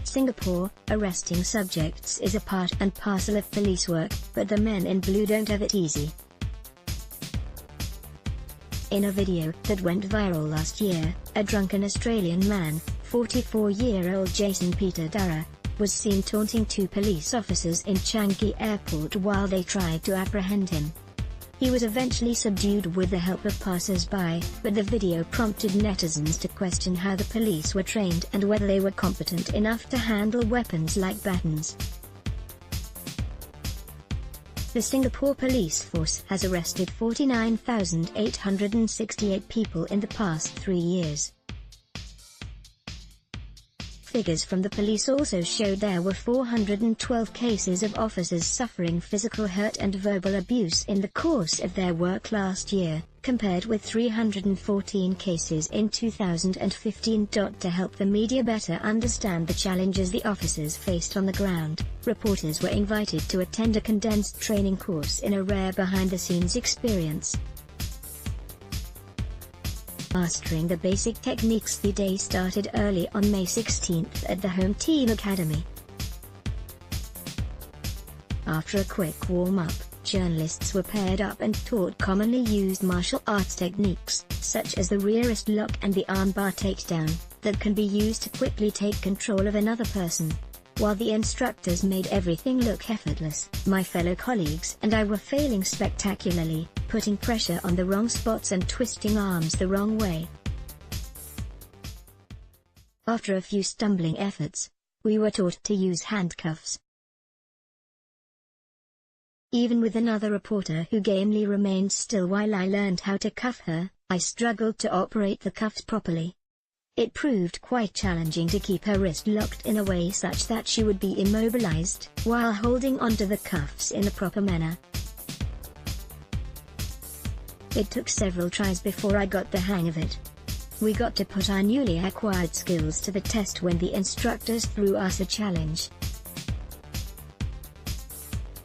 Singapore, arresting subjects is a part and parcel of police work, but the men in blue don't have it easy. In a video that went viral last year, a drunken Australian man, 44-year-old Jason Peter Dara, was seen taunting two police officers in Changi Airport while they tried to apprehend him. He was eventually subdued with the help of passers-by, but the video prompted netizens to question how the police were trained and whether they were competent enough to handle weapons like batons. The Singapore police force has arrested 49,868 people in the past 3 years. Figures from the police also showed there were 412 cases of officers suffering physical hurt and verbal abuse in the course of their work last year, compared with 314 cases in 2015. To help the media better understand the challenges the officers faced on the ground, reporters were invited to attend a condensed training course in a rare behind-the-scenes experience. Mastering the basic techniques. The day started early on May 16 at the Home Team Academy. After a quick warm-up, journalists were paired up and taught commonly used martial arts techniques, such as the rear wrist lock and the armbar takedown, that can be used to quickly take control of another person. While the instructors made everything look effortless, my fellow colleagues and I were failing spectacularly, putting pressure on the wrong spots and twisting arms the wrong way. After a few stumbling efforts, we were taught to use handcuffs. Even with another reporter who gamely remained still while I learned how to cuff her, I struggled to operate the cuffs properly. It proved quite challenging to keep her wrist locked in a way such that she would be immobilized, while holding onto the cuffs in a proper manner. It took several tries before I got the hang of it. We got to put our newly acquired skills to the test when the instructors threw us a challenge.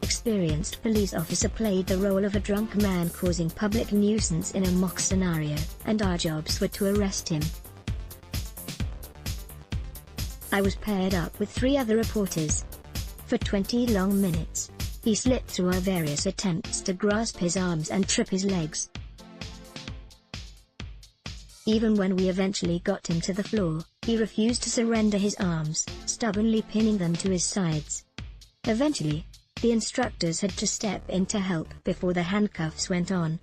Experienced police officer played the role of a drunk man causing public nuisance in a mock scenario, and our jobs were to arrest him. I was paired up with 3 other reporters. For 20 long minutes, he slipped through our various attempts to grasp his arms and trip his legs. Even when we eventually got him to the floor, he refused to surrender his arms, stubbornly pinning them to his sides. Eventually, the instructors had to step in to help before the handcuffs went on.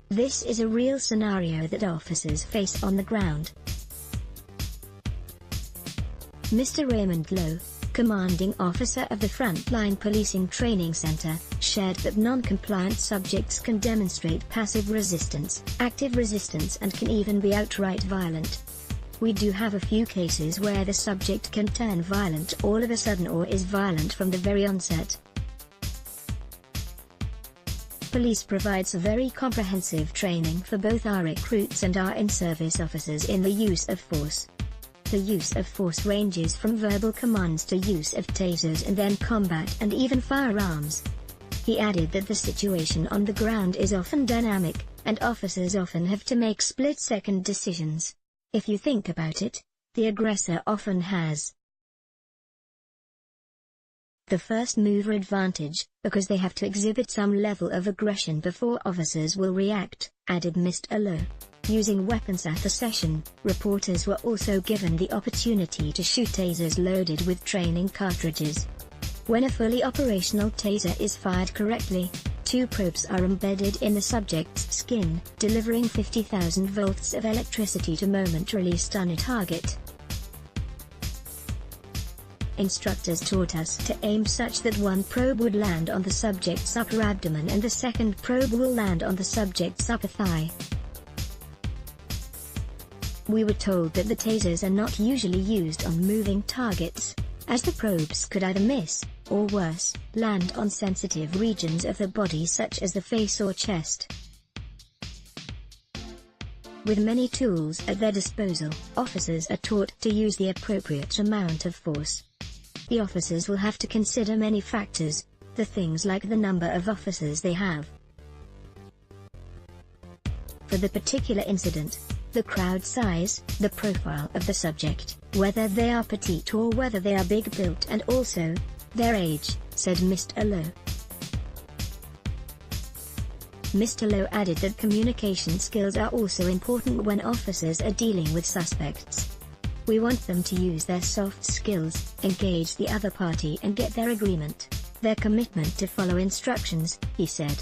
This is a real scenario that officers face on the ground. Mr. Raymond Lowe, commanding officer of the Frontline Policing Training Center, shared that non-compliant subjects can demonstrate passive resistance, active resistance, and can even be outright violent. We do have a few cases where the subject can turn violent all of a sudden or is violent from the very onset. Police provides very comprehensive training for both our recruits and our in-service officers in the use of force. The use of force ranges from verbal commands to use of tasers and then combat and even firearms. He added that the situation on the ground is often dynamic, and officers often have to make split-second decisions. If you think about it, the aggressor often has the first mover advantage, because they have to exhibit some level of aggression before officers will react, added Mr. Lowe. Using weapons at the session, reporters were also given the opportunity to shoot tasers loaded with training cartridges. When a fully operational taser is fired correctly, 2 probes are embedded in the subject's skin, delivering 50,000 volts of electricity to momentarily stun a target. Instructors taught us to aim such that one probe would land on the subject's upper abdomen and the second probe will land on the subject's upper thigh. We were told that the tasers are not usually used on moving targets, as the probes could either miss, or worse, land on sensitive regions of the body such as the face or chest. With many tools at their disposal, officers are taught to use the appropriate amount of force. The officers will have to consider many factors, the things like the number of officers they have. For the particular incident, the crowd size, the profile of the subject, whether they are petite or whether they are big built, and also their age, said Mr. Lowe. Mr. Lowe added that communication skills are also important when officers are dealing with suspects. We want them to use their soft skills, engage the other party and get their agreement, their commitment to follow instructions, he said.